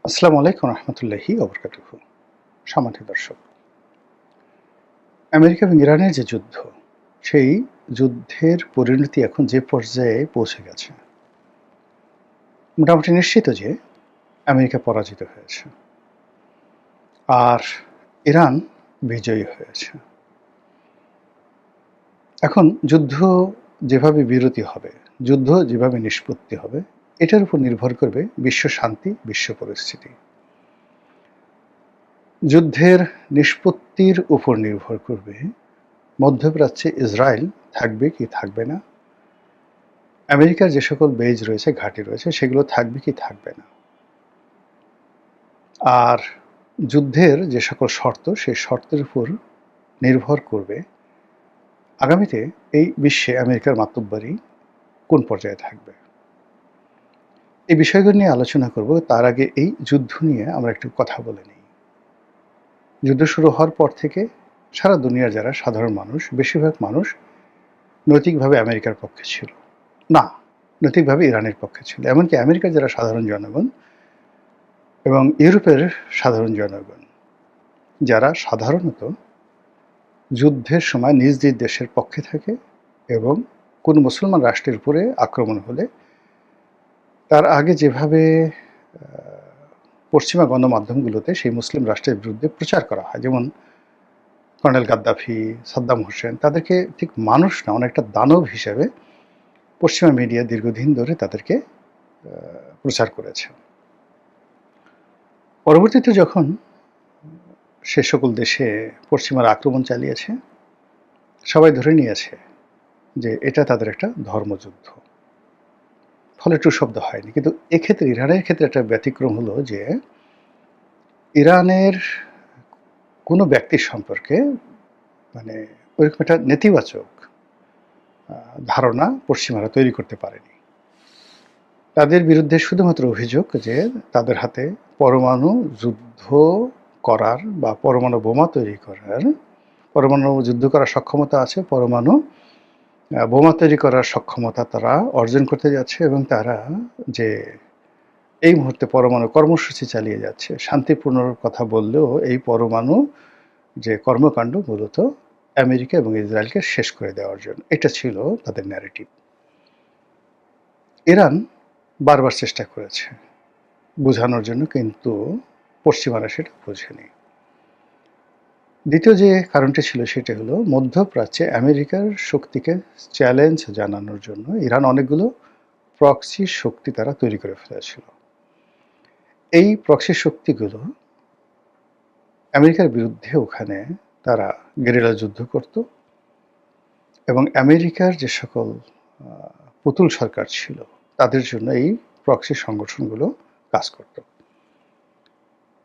আসসালামু আলাইকুম রহমতুল্লাহি ওবরকাতুহু। সম্মানিত দর্শক, আমেরিকা এবং ইরানের যে যুদ্ধ, সেই যুদ্ধের পরিণতি এখন যে পর্যায়ে পৌঁছে গেছে, মোটামুটি নিশ্চিত যে আমেরিকা পরাজিত হয়েছে আর ইরান বিজয়ী হয়েছে। এখন যুদ্ধ যেভাবে বিরতি হবে, যুদ্ধ যেভাবে নিষ্পত্তি হবে, এটার উপর নির্ভর করবে বিশ্ব শান্তি, বিশ্ব পরিস্থিতি। যুদ্ধের নিষ্পত্তির উপর নির্ভর করবে মধ্যপ্রাচ্যে ইসরায়েল থাকবে কি থাকবে না, আমেরিকার যে সকল বেজ রয়েছে, ঘাঁটি রয়েছে, সেগুলো থাকবে কি থাকবে না, আর যুদ্ধের যে সকল শর্ত, সেই শর্তের উপর নির্ভর করবে আগামীতে এই বিশ্বে আমেরিকার মাতব্বরি কোন পর্যায়ে থাকবে। এই বিষয়গুলো নিয়ে আলোচনা করব। তার আগে এই যুদ্ধ নিয়ে আমরা একটু কথা বলে নিই। যুদ্ধ শুরু হওয়ার পর থেকে সারা দুনিয়ার যারা সাধারণ মানুষ, বেশিরভাগ মানুষ নৈতিকভাবে আমেরিকার পক্ষে ছিল না, নৈতিকভাবে ইরানের পক্ষে ছিল। এমনকি আমেরিকার যারা সাধারণ জনগণ এবং ইউরোপের সাধারণ জনগণ, যারা সাধারণত যুদ্ধের সময় নিজ নিজ দেশের পক্ষে থাকে এবং কোন মুসলমান রাষ্ট্রের উপরে আক্রমণ হলে তার আগে যেভাবে পশ্চিমা গণমাধ্যমগুলোতে সেই মুসলিম রাষ্ট্রের বিরুদ্ধে প্রচার করা হয়, যেমন কর্নেল গাদ্দাফি, সাদ্দাম হোসেন, তাদেরকে ঠিক মানুষ না, অনেকটা দানব হিসেবে পশ্চিমা মিডিয়া দীর্ঘদিন ধরে তাদেরকে প্রচার করেছে। পরবর্তীতে যখন সে সকল দেশে পশ্চিমারা আক্রমণ চালিয়েছে, সবাই ধরে নিয়েছে যে এটা তাদের একটা ধর্মযুদ্ধ, ফলে টু শব্দ হয়নি। কিন্তু এক্ষেত্রে ইরানের ক্ষেত্রে একটা ব্যতিক্রম হলো যে ইরানের কোনো ব্যক্তির সম্পর্কে মানে ওইরকম একটা নেতিবাচক ধারণা পশ্চিমারা তৈরি করতে পারেনি। তাদের বিরুদ্ধে শুধুমাত্র অভিযোগ যে তাদের হাতে পরমাণু যুদ্ধ করার বা পরমাণু বোমা তৈরি করার, পরমাণু যুদ্ধ করার সক্ষমতা আছে, পরমাণু বোমা তৈরি করার সক্ষমতা তারা অর্জন করতে যাচ্ছে, এবং তারা যে এই মুহূর্তে পরমাণু কর্মসূচি চালিয়ে যাচ্ছে, শান্তিপূর্ণ কথা বললেও এই পরমাণু যে কর্মকাণ্ড মূলত আমেরিকা এবং ইসরায়েলকে শেষ করে দেওয়ার জন্য, এটা ছিল তাদের ন্যারেটিভ। ইরান বারবার চেষ্টা করেছে বোঝানোর জন্য, কিন্তু পশ্চিমারা সেটা বোঝেনি। দ্বিতীয় যে কারণটি ছিল সেটা হলো মধ্যপ্রাচ্যে আমেরিকার শক্তিকে চ্যালেঞ্জ জানানোর জন্য ইরান অনেকগুলো প্রক্সি শক্তি তারা তৈরি করে ফেলেছিল। এই প্রক্সি শক্তিগুলো আমেরিকার বিরুদ্ধে ওখানে তারা গেরিলা যুদ্ধ করত, এবং আমেরিকার যে সকল পুতুল সরকার ছিল তাদের জন্য এই প্রক্সি সংগঠনগুলো কাজ করত।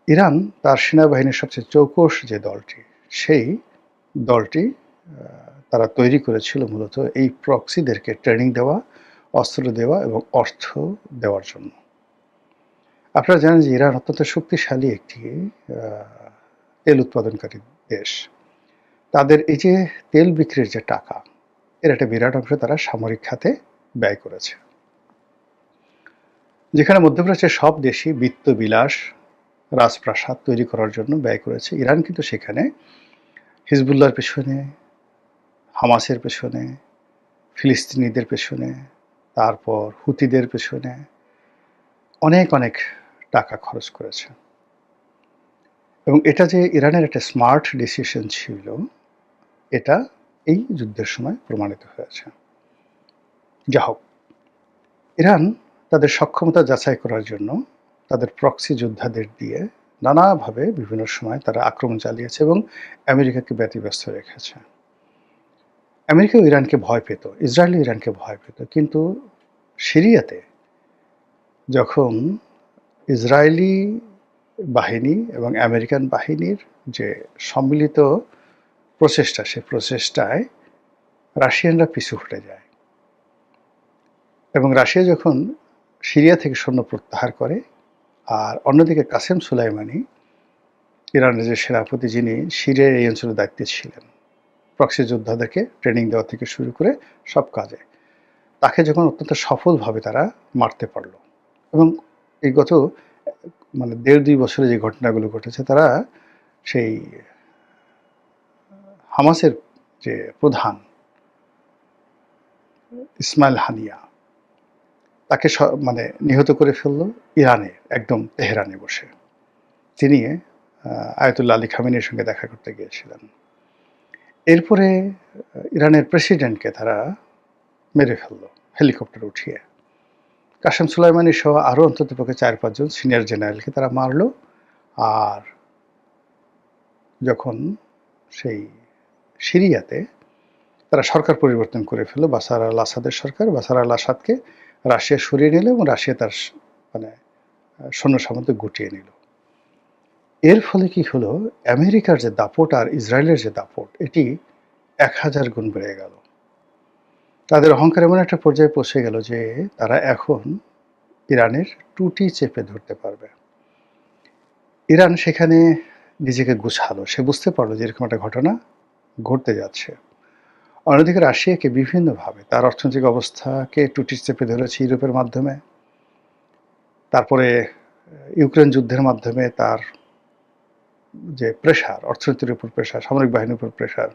ইরান তার সেনাবাহিনীর সবচেয়ে চৌকস যে দলটি, সেই দলটি তারা তৈরি করেছিল মূলত এই প্রক্সিদেরকে ট্রেনিং দেওয়া, অস্ত্র দেওয়া এবং অর্থ দেওয়ার জন্য। আপনারা জানেন যে ইরান অত্যন্ত শক্তিশালী একটি তেল উৎপাদনকারী দেশ। তাদের এই যে তেল বিক্রির যে টাকা, এর একটা বিরাট অংশ তারা সামরিক খাতে ব্যয় করেছে। যেখানে মধ্যপ্রাচ্যের সব দেশই বিত্ত বিলাস, রাজপ্রাসাদ তৈরি করার জন্য ব্যয় করেছে, ইরান কিন্তু সেখানে হিজবুল্লাহর পেছনে, হামাসের পেছনে, ফিলিস্তিনিদের পেছনে, তারপর হুতিদের পেছনে অনেক অনেক টাকা খরচ করেছে। এবং এটা যে ইরানের একটা স্মার্ট ডিসিশন ছিল, এটা এই যুদ্ধের সময় প্রমাণিত হয়েছে। যা হোক, ইরান তাদের সক্ষমতা যাচাই করার জন্য তাদের প্রক্সি যোদ্ধাদের দিয়ে নানাভাবে বিভিন্ন সময় তারা আক্রমণ চালিয়েছে এবং আমেরিকাকে ব্যতিব্যস্ত রেখেছে। আমেরিকা ইরানকে ভয় পেত, ইসরায়েল ইরানকে ভয় পেত, কিন্তু সিরিয়াতে যখন ইসরায়েলি বাহিনী এবং আমেরিকান বাহিনীর যে সম্মিলিত প্রচেষ্টা, সে প্রচেষ্টায় রাশিয়ানরা পিছু হটে যায়, এবং রাশিয়া যখন সিরিয়া থেকে সৈন্য প্রত্যাহার করে, আর অন্যদিকে কাসেম সুলাইমানি, ইরানের যে সেনাপতি, যিনি সিরিয়ার এই অঞ্চলের দায়িত্বে ছিলেন, প্রক্সি যোদ্ধাদেরকে ট্রেনিং দেওয়া থেকে শুরু করে সব কাজে, তাকে যখন অত্যন্ত সফলভাবে তারা মারতে পারল, এবং এই গত মানে ১.৫-২ বছরে যে ঘটনাগুলো ঘটেছে, তারা সেই হামাসের যে প্রধান ইসমাইল হানিয়া, তাকে মানে নিহত করে ফেলল ইরানে, একদম তেহরানে বসে। তিনি আয়াতুল্লাহ আলী খামেনির সঙ্গে দেখা করতে গিয়েছিলেন। এরপরে ইরানের প্রেসিডেন্টকে তারা মেরে ফেলল হেলিকপ্টারে উঠিয়ে। কাসেম সুলাইমানি সহ আরও অন্ততপক্ষে ৪-৫ জন সিনিয়র জেনারেলকে তারা মারল। আর যখন সেই সিরিয়াতে তারা সরকার পরিবর্তন করে ফেলল, বাশার আল আসাদের সরকার, বাশার আল আসাদকে রাশিয়া সরিয়ে নিল এবং রাশিয়া তার মানে সৈন্য সামন্ত গুটিয়ে নিল। এর ফলে কি হলো, আমেরিকার যে দাপট আর ইসরায়েলের যে দাপট, এটি ১০০০ গুণ বেড়ে গেল। তাদের অহংকার এমন একটা পর্যায়ে পৌঁছে গেল যে তারা এখন ইরানের টুটি চেপে ধরতে পারবে। ইরান সেখানে নিজেকে গুছালো, সে বুঝতে পারলো যে এরকম একটা ঘটনা ঘটতে যাচ্ছে। অন্যদিকে রাশিয়াকে বিভিন্নভাবে তার অর্থনৈতিক অবস্থাকে টুটি চেপে ধরেছে ইউরোপের মাধ্যমে, তারপরে ইউক্রেন যুদ্ধের মাধ্যমে তার যে প্রেশার, অর্থনীতির উপর প্রেশার, সামরিক বাহিনীর উপর প্রেশার,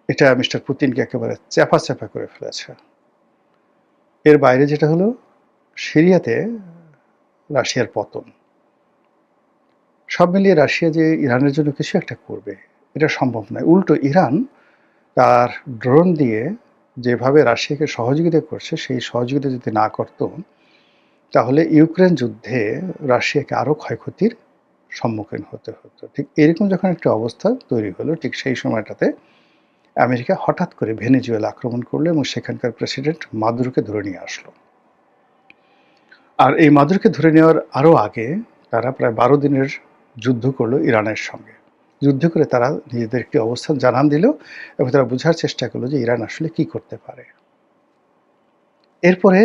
এটা মিস্টার পুতিনকে একেবারে চ্যাপা করে ফেলেছে। এর বাইরে যেটা হলো, সিরিয়াতে রাশিয়ার পতন। সব মিলিয়ে রাশিয়া যে ইরানের জন্য কিছু একটা করবে, এটা সম্ভব নয়। উল্টো ইরান তার ড্রোন দিয়ে যেভাবে রাশিয়াকে সহযোগিতা করছে, সেই সহযোগিতা যদি না করত, তাহলে ইউক্রেন যুদ্ধে রাশিয়াকে আরও ক্ষয়ক্ষতির সম্মুখীন হতে হতো। ঠিক এরকম যখন একটা অবস্থা তৈরি হলো, ঠিক সেই সময়টাতে আমেরিকা হঠাৎ করে ভেনেজুয়েলা আক্রমণ করলো এবং সেখানকার প্রেসিডেন্ট মাদুরোকে ধরে নিয়ে আসলো। আর এই মাদুরোকে ধরে নেওয়ার আরও আগে তারা প্রায় ১২ দিনের যুদ্ধ করলো ইরানের সঙ্গে। যুদ্ধ করে তারা নিজেদের একটি অবস্থান জানান দিল এবং তারা বোঝার চেষ্টা করলো যে ইরান আসলে কি করতে পারে। এরপরে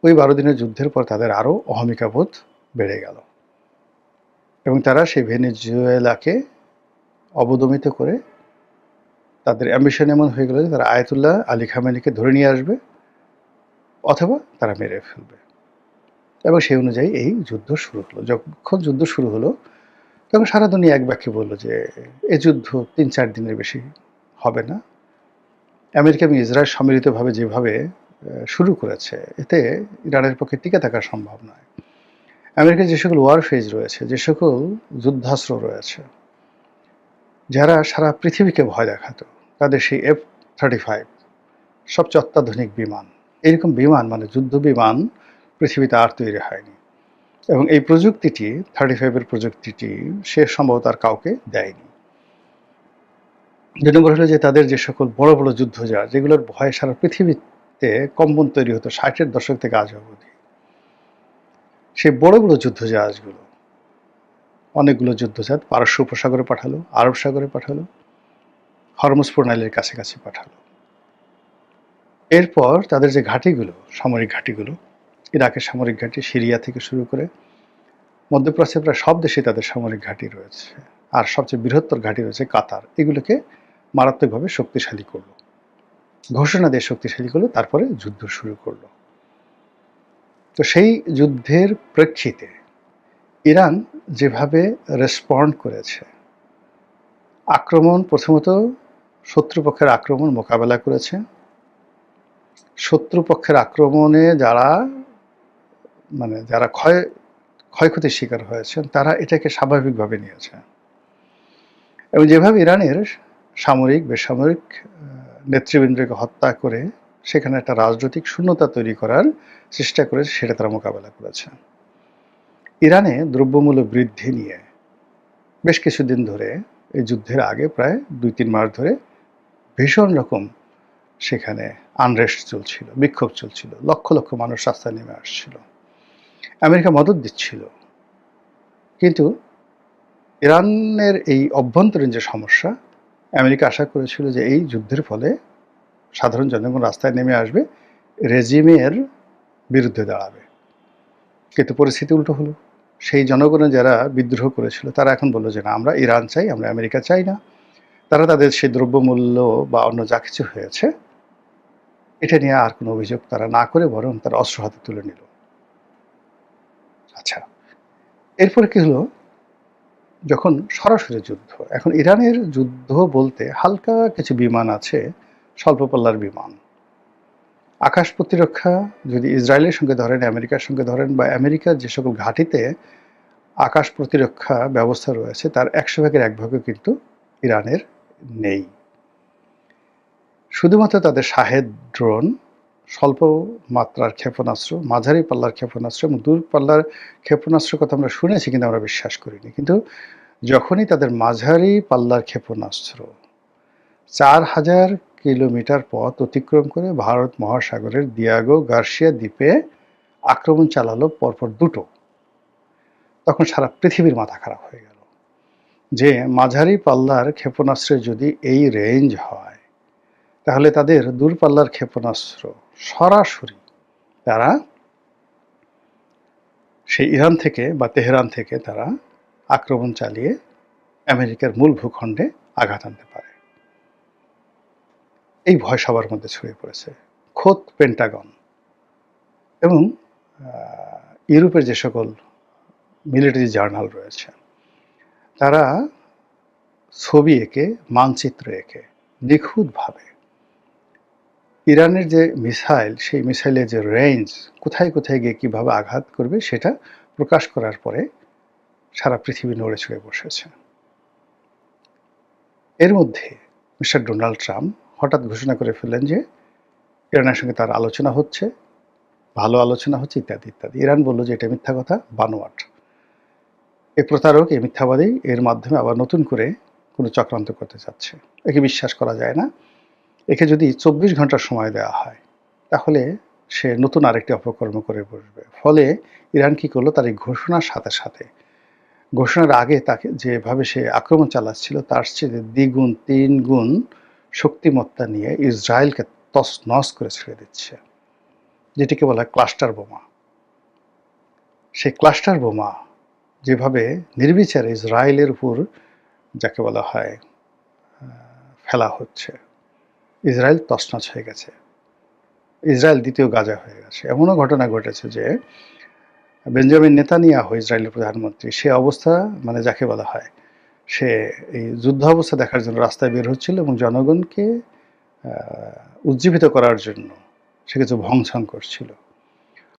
ওই ১২ দিনের যুদ্ধের পর তাদের আরও অহমিকাবোধ বেড়ে গেল এবং তারা সেই ভেনেজুয়েলাকে অবদমিত করে তাদের অ্যাম্বিশন এমন হয়ে গেল যে তারা আয়াতুল্লাহ আলী খামেনিকে ধরে নিয়ে আসবে অথবা তারা মেরে ফেলবে। এবং সেই অনুযায়ী এই যুদ্ধ শুরু হলো। যখন যুদ্ধ শুরু হলো, তখন সারা দুনিয়া এক বাক্যে বলল যে এই যুদ্ধ ৩-৪ দিনের বেশি হবে না। আমেরিকা এবং ইসরায়েল সম্মিলিতভাবে যেভাবে শুরু করেছে, এতে ইরানের পক্ষে টিকে থাকা সম্ভব নয়। আমেরিকার যে সকল ওয়ারফেজ রয়েছে, যে সকল যুদ্ধাস্ত্র রয়েছে, যারা সারা পৃথিবীকে ভয় দেখাতো, তাদের সেই F-35 সবচেয়ে অত্যাধুনিক বিমান, এরকম বিমান মানে যুদ্ধ বিমান পৃথিবীতে আর তৈরি হয়নি। এবং এই প্রযুক্তিটি 35-এর প্রযুক্তিটি সে সম্ভবত আর কাউকে দেয়নি। ২ নম্বর হলো যে তাদের যে সকল বড় বড় যুদ্ধজাহাজ, যেগুলোর ভয়ে সারা পৃথিবীতে কম্পন তৈরি হতো ৬০-এর দশক থেকে আজ অবধি, সেই বড় বড় যুদ্ধজাহাজগুলো, অনেকগুলো যুদ্ধজাহাজ পারস্য উপসাগরে পাঠালো, আরব সাগরে পাঠালো, হরমুজ প্রণালীর কাছাকাছি পাঠালো। এরপর তাদের যে ঘাঁটিগুলো, সামরিক ঘাঁটিগুলো, ইরাকের সামরিক ঘাঁটি, সিরিয়া থেকে শুরু করে মধ্যপ্রাচ্যের প্রায় সব দেশে তাদের সামরিক ঘাঁটি রয়েছে, আর সবচেয়ে বৃহত্তর ঘাঁটি রয়েছে কাতার। এগুলোকে মারাত্মকভাবে শক্তিশালী করলো, ঘোষণা দিয়ে শক্তিশালী করলো, তারপরে যুদ্ধ শুরু করলো। তো সেই যুদ্ধের প্রেক্ষিতে ইরান যেভাবে রেসপন্ড করেছে, আক্রমণ, প্রথমত শত্রুপক্ষের আক্রমণ মোকাবেলা করেছে। শত্রুপক্ষের আক্রমণে যারা ক্ষয়ক্ষতির শিকার হয়েছেন, তারা এটাকে স্বাভাবিকভাবে নিয়েছে। এবং যেভাবে ইরানের সামরিক বেসামরিক নেতৃবৃন্দকে হত্যা করে সেখানে একটা রাজনৈতিক শূন্যতা তৈরি করার চেষ্টা করেছে, সেটা তারা মোকাবেলা করেছে। ইরানে দ্রব্যমূল্য বৃদ্ধি নিয়ে বেশ কিছুদিন ধরে, এই যুদ্ধের আগে প্রায় ২-৩ মাস ধরে ভীষণ রকম সেখানে আনরেস্ট চলছিল, বিক্ষোভ চলছিল, লক্ষ লক্ষ মানুষ রাস্তায় নেমে আসছিল। আমেরিকা মদদ দিচ্ছিল, কিন্তু ইরানের এই অভ্যন্তরীণ যে সমস্যা, আমেরিকা আশা করেছিল যে এই যুদ্ধের ফলে সাধারণ জনগণ রাস্তায় নেমে আসবে, রেজিমের বিরুদ্ধে দাঁড়াবে। কিন্তু পরিস্থিতি উল্টো হলো। সেই জনগণের যারা বিদ্রোহ করেছিল, তারা এখন বলল যে না, আমরা ইরান চাই, আমরা আমেরিকা চাই না। তারা তাদের সেই দ্রব্যমূল্য বা অন্য যা কিছু হয়েছে, এটা নিয়ে আর কোনো অভিযোগ তারা না করে বরং তারা অস্ত্র হাতে তুলে নিল। আচ্ছা, এরপরে কি হলো, যখন সরাসরি যুদ্ধ, এখন ইরানের যুদ্ধ বলতে হালকা কিছু বিমান আছে, স্বল্প পাল্লার বিমান। আকাশ প্রতিরক্ষা যদি ইসরায়েলের সঙ্গে ধরেন, আমেরিকার সঙ্গে ধরেন, বা আমেরিকার যে সকল ঘাঁটিতে আকাশ প্রতিরক্ষা ব্যবস্থা রয়েছে তার 100 ভাগের 1 ভাগও কিন্তু ইরানের নেই। শুধুমাত্র তাদের শাহেদ ড্রোন, স্বল্প মাত্রার ক্ষেপণাস্ত্র, মাঝারি পাল্লার ক্ষেপণাস্ত্র এবং দূর পাল্লার ক্ষেপণাস্ত্রের কথা আমরা শুনেছি কিন্তু আমরা বিশ্বাস করিনি। কিন্তু যখনই তাদের মাঝারি পাল্লার ক্ষেপণাস্ত্র 4000 কিলোমিটার পথ অতিক্রম করে ভারত মহাসাগরের দিয়াগো গার্সিয়া দ্বীপে আক্রমণ চালালো পরপর দুটো, তখন সারা পৃথিবীর মাথা খারাপ হয়ে গেল যে মাঝারি পাল্লার ক্ষেপণাস্ত্রের যদি এই রেঞ্জ হয়, তাহলে তাদের দূরপাল্লার ক্ষেপণাস্ত্র সরাসরি তারা সেই ইরান থেকে বা তেহরান থেকে তারা আক্রমণ চালিয়ে আমেরিকার মূল ভূখণ্ডে আঘাত আনতে পারে। এই ভয় সবার মধ্যে ছড়িয়ে পড়েছে। খোদ পেন্টাগন এবং ইউরোপের যে সকল মিলিটারি জার্নাল রয়েছে তারা ছবি এঁকে, মানচিত্র এঁকে নিখুঁতভাবে ইরানের যে মিসাইল, সেই মিসাইলের যে রেঞ্জ, কোথায় কোথায় গিয়ে কীভাবে আঘাত করবে সেটা প্রকাশ করার পরে সারা পৃথিবী নড়ে চড়ে বসেছে। এর মধ্যে মিস্টার ডোনাল্ড ট্রাম্প হঠাৎ ঘোষণা করে ফেললেন যে ইরানের সঙ্গে তার আলোচনা হচ্ছে, ভালো আলোচনা হচ্ছে, ইত্যাদি ইত্যাদি। ইরান বলল যে এটা মিথ্যা কথা, বানোয়াট। এই প্রতারক, এই মিথ্যাবাদী এর মাধ্যমে আবার নতুন করে কোনো চক্রান্ত করতে চাচ্ছে। একে বিশ্বাস করা যায় না। একে যদি 24 ঘন্টার সময় দেওয়া হয় তাহলে সে নতুন আরেকটি অপকর্ম করে বসবে। ফলে ইরান কি করলো, তার এই ঘোষণার সাথে সাথে, ঘোষণার আগে তাকে যেভাবে সে আক্রমণ চালাচ্ছিল তার চেয়ে দ্বিগুণ 3 গুণ শক্তিমত্তা নিয়ে ইসরায়েলকে তছনছ করে ছেড়ে দিচ্ছে, যেটিকে বলা হয় ক্লাস্টার বোমা। সেই ক্লাস্টার বোমা যেভাবে নির্বিচারে ইসরায়েলের উপর যাকে বলা হয় ফেলা হচ্ছে, ইসরায়েল তছনছ হয়ে গেছে, ইসরায়েল দ্বিতীয় গাজা হয়ে গেছে। এমনও ঘটনা ঘটেছে যে বেঞ্জামিন নেতানিয়াহু, ইসরায়েলের প্রধানমন্ত্রী, সে অবস্থা মানে যাকে বলা হয় সে এই যুদ্ধ অবস্থা দেখার জন্য রাস্তায় বের হচ্ছিল এবং জনগণকে উজ্জীবিত করার জন্য সে কিছু ভংসং করছিল।